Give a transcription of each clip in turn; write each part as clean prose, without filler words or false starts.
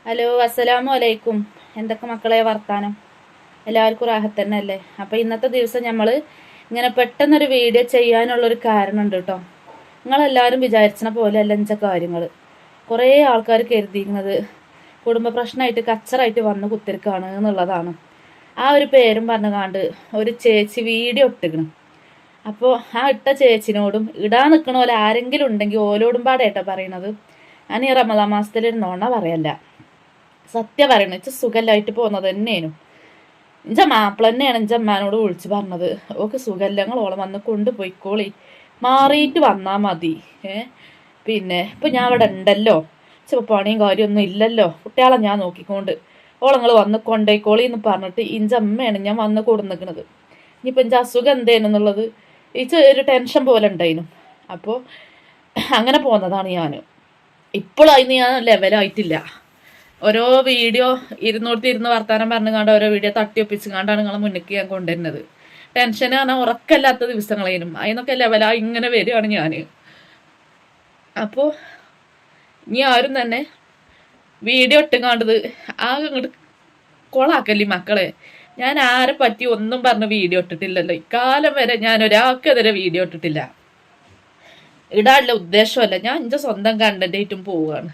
Hello, അസ്സലാമു അലൈക്കും. എന്തൊക്കെ മക്കളെ വർത്താനം? എല്ലാവർക്കും റാഹത്ത് തന്നെ അല്ലേ? അപ്പോൾ ഇന്നത്തെ ദിവസം നമ്മൾ ഇങ്ങനെ പെട്ടെന്നൊരു വീഡിയോ ചെയ്യാനുള്ളൊരു കാരണമുണ്ട് കേട്ടോ. നിങ്ങളെല്ലാവരും വിചാരിച്ചണ പോലെ അല്ല എന്ന കാര്യങ്ങൾ. കുറേ ആൾക്കാർ കരുതിയിരിക്കുന്നത് കുടുംബ പ്രശ്നമായിട്ട് കച്ചറായിട്ട് വന്ന് കുത്തിരിക്കാണ് എന്നുള്ളതാണ്. ആ ഒരു പേരും പറഞ്ഞുകാണ്ട് ഒരു ചേച്ചി വീഡിയോ ഇട്ടിക്കണം. അപ്പോൾ ആ ഇട്ട ചേച്ചിനോടും ഇടാൻ നിൽക്കണ പോലെ ആരെങ്കിലും ഉണ്ടെങ്കിൽ ഓലോടും പാടേട്ടോ പറയണത്. ഞാൻ ഈ റമദാൻ മാസത്തിൽ നോണ പറയല്ല, സത്യം പറയണ ഇച്ച സുഖമില്ലായിട്ട് പോകുന്നത് തന്നെയായിരുന്നു. ഇഞ്ച മാപ്പിള തന്നെയാണ് ഇഞ്ച അമ്മാനോട് വിളിച്ച് പറഞ്ഞത്, ഓക്ക് സുഖമില്ലങ്ങൾ ഓളം വന്ന് കൊണ്ടുപോയിക്കോളി, മാറിയിട്ട് വന്നാൽ മതി. പിന്നെ ഇപ്പം ഞാൻ അവിടെ ഉണ്ടല്ലോ, ചിലപ്പോൾ പണിയും കാര്യമൊന്നും ഇല്ലല്ലോ, കുട്ടികളെ ഞാൻ നോക്കിക്കൊണ്ട് ഓളങ്ങൾ വന്ന് കൊണ്ടേക്കോളി എന്ന് പറഞ്ഞിട്ട് ഇഞ്ച അമ്മയാണ് ഞാൻ വന്ന് കൊടുന്നിക്കണത്. ഇനിയിപ്പോൾ ഇഞ്ച അസുഖം എന്തേനെന്നുള്ളത് ഇച്ച ഒരു ടെൻഷൻ പോലെ ഉണ്ടായിരുന്നു. അപ്പോൾ അങ്ങനെ പോകുന്നതാണ് ഞാൻ. ഇപ്പോഴതിന് ഞാൻ ലെവലായിട്ടില്ല. ഓരോ വീഡിയോ ഇരുന്ന് വർത്താനം പറഞ്ഞുകൊണ്ട് ഓരോ വീഡിയോ തട്ടിയൊപ്പിച്ചുകൊണ്ടാണ് നിങ്ങളെ മുന്നിലേക്ക് ഞാൻ കൊണ്ടുവരുന്നത്. ടെൻഷൻ പറഞ്ഞാൽ ഉറക്കല്ലാത്ത ദിവസങ്ങളേനും അതിനൊക്കെ ലെവലായി ഇങ്ങനെ വരികയാണ് ഞാൻ. അപ്പോൾ ഇനി ആരും തന്നെ വീഡിയോ ഇട്ടുകാണ്ടത് ആകെ ഇങ്ങോട്ട് കൊളാക്കല്ലേ മക്കളെ. ഞാൻ ആരെ പറ്റി ഒന്നും പറഞ്ഞ് വീഡിയോ ഇട്ടിട്ടില്ലല്ലോ. ഇക്കാലം വരെ ഞാൻ ഒരാൾക്കെതിരെ വീഡിയോ ഇട്ടിട്ടില്ല. ഇടാനുള്ള ഉദ്ദേശമല്ല, ഞാൻ എൻ്റെ സ്വന്തം കണ്ടന്റായിട്ടും പോവുകയാണ്.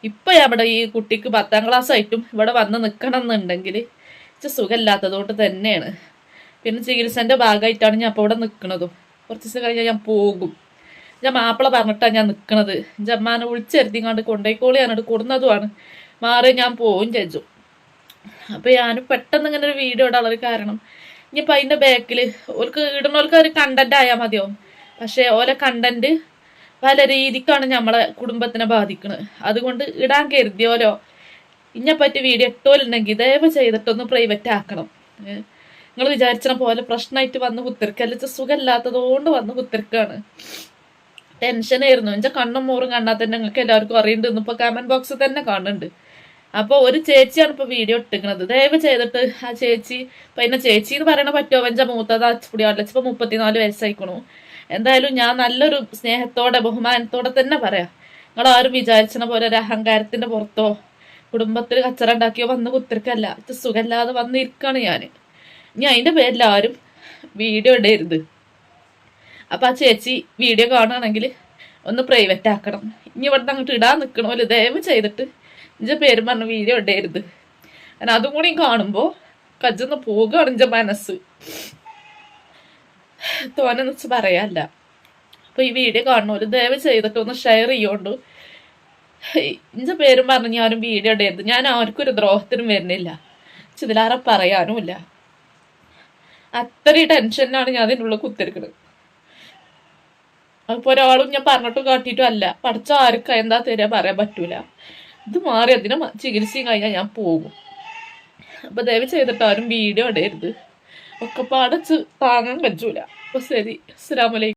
ഇപ്പം നമ്മുടെ ഈ കുട്ടിക്ക് 10ാം ക്ലാസ് ആയിട്ടും ഇവിടെ വന്ന് നിൽക്കണം എന്നുണ്ടെങ്കിൽ സുഖമില്ലാത്തത് കൊണ്ട് തന്നെയാണ്. പിന്നെ ചികിത്സൻ്റെ ഭാഗമായിട്ടാണ് ഞാൻ അപ്പോൾ ഇവിടെ നിൽക്കുന്നതും. കുറച്ച് ദിവസം കഴിഞ്ഞാൽ ഞാൻ പോകും. ഞാൻ മാപ്പിള പറഞ്ഞിട്ടാണ് ഞാൻ നിൽക്കുന്നത്. എൻ്റെ അമ്മാനെ വിളിച്ചെരുത്തിങ്ങാണ്ട് കൊണ്ടേക്കോളി പറഞ്ഞിട്ട് കൊടുന്നതുമാണ്. മാറി ഞാൻ പോവും ചേച്ചു. അപ്പോൾ ഞാൻ പെട്ടെന്ന് ഇങ്ങനെ ഒരു വീഡിയോ ഇടാനുള്ള കാരണം ഇനിയിപ്പോൾ അതിൻ്റെ ബാക്കിൽ ഓർക്ക് ഇടുന്നവർക്ക് ഒരു കണ്ടന്റ് ആയാൽ മതിയാവും. പക്ഷേ ഓരോ കണ്ടന്റ് പല രീതിക്കാണ് നമ്മളെ കുടുംബത്തിനെ ബാധിക്കുന്നത്. അതുകൊണ്ട് ഇടാൻ കരുതിയോലോ ഇന്നെപ്പറ്റി വീഡിയോ ഇട്ടോലുണ്ടെങ്കിൽ ദയവ് ചെയ്തിട്ടൊന്ന് പ്രൈവറ്റ് ആക്കണം. നിങ്ങൾ വിചാരിച്ച പോലെ പ്രശ്നമായിട്ട് വന്ന് കുത്തിരിക്കല്ല, സുഖമില്ലാത്തതുകൊണ്ട് വന്ന് കുത്തിരിക്കാണ്. ടെൻഷനായിരുന്നു. എൻ്റെ കണ്ണും മോറും കണ്ടാൽ തന്നെ നിങ്ങൾക്ക് എല്ലാവർക്കും അറിയുന്നുണ്ട്. ഇപ്പോൾ കമന്റ് ബോക്സിൽ തന്നെ കാണുന്നുണ്ട്. അപ്പോൾ ഒരു ചേച്ചിയാണ് ഇപ്പോൾ വീഡിയോ ഇട്ടിരിക്കുന്നത്. ദയവ് ചെയ്തിട്ട് ആ ചേച്ചി പിന്നെ ചേച്ചി എന്ന് പറയണ പറ്റുമോ? എൻ്റെ മൂത്തത് അച്ചുപൊടിയാണല്ലോ, ഇപ്പോൾ 34 വയസ്സായിക്കണു. എന്തായാലും ഞാൻ നല്ലൊരു സ്നേഹത്തോടെ ബഹുമാനത്തോടെ തന്നെ പറയാം. നിങ്ങളാരും വിചാരിച്ചണ പോലെ ഒരു അഹങ്കാരത്തിന്റെ പുറത്തോ കുടുംബത്തിൽ കച്ചറ ഉണ്ടാക്കിയോ വന്ന് കുത്തിരിക്കല്ല. സുഖമില്ലാതെ വന്നിരിക്കാണ് ഞാൻ. ഇനി അതിൻ്റെ പേരിൽ ആരും വീഡിയോ ഇടരുത്. അപ്പം ആ ചേച്ചി വീഡിയോ കാണുകയാണെങ്കിൽ ഒന്ന് പ്രൈവറ്റ് ആക്കണം. ഇനി ഇവിടെ അങ്ങോട്ട് ഇടാൻ നിൽക്കണമല്ലോ ദയവ് ചെയ്തിട്ട് ഇഞ്ച പേരും പറഞ്ഞ് വീഡിയോ ഇടരുത്. കാരണം അതും കൂടി കാണുമ്പോൾ കജ്ജൊന്ന് പോകുകയാണ് ഇഞ്ച മനസ്സ്. തോനെന്ന് വെച്ച് പറയാല്ല. അപ്പോൾ ഈ വീഡിയോ കാണുമല്ലോ ദയവ് ചെയ്തിട്ട് ഒന്ന് ഷെയർ ചെയ്യുകൊണ്ട് ഇഞ്ച പേരും പറഞ്ഞ് ഞാനും വീഡിയോ ഇടരുത്. ഞാൻ ആർക്കും ഒരു ദ്രോഹത്തിനും വരുന്നില്ല, ഇതിലാറെ പറയാനുമില്ല. അത്രയും ടെൻഷനാണ് ഞാൻ അതിനുള്ള കുത്തിരിക്കുന്നത്. അപ്പോൾ ഒരാളും ഞാൻ പറഞ്ഞിട്ടും കാട്ടിയിട്ടും അല്ല. പഠിച്ച ആർക്കും എന്താ തരാ പറയാൻ പറ്റൂല. ഇത് മാറി അതിന് ചികിത്സയും കഴിഞ്ഞാൽ ഞാൻ പോകും. അപ്പോൾ ദയവ് ചെയ്തിട്ട് ആരും വീഡിയോ ഇടരുത്. ഒക്കെ പാടച്ച് താങ്ങാൻ പറ്റൂല. അപ്പോൾ ശരി, അസ്സലാമു അലൈക്കും.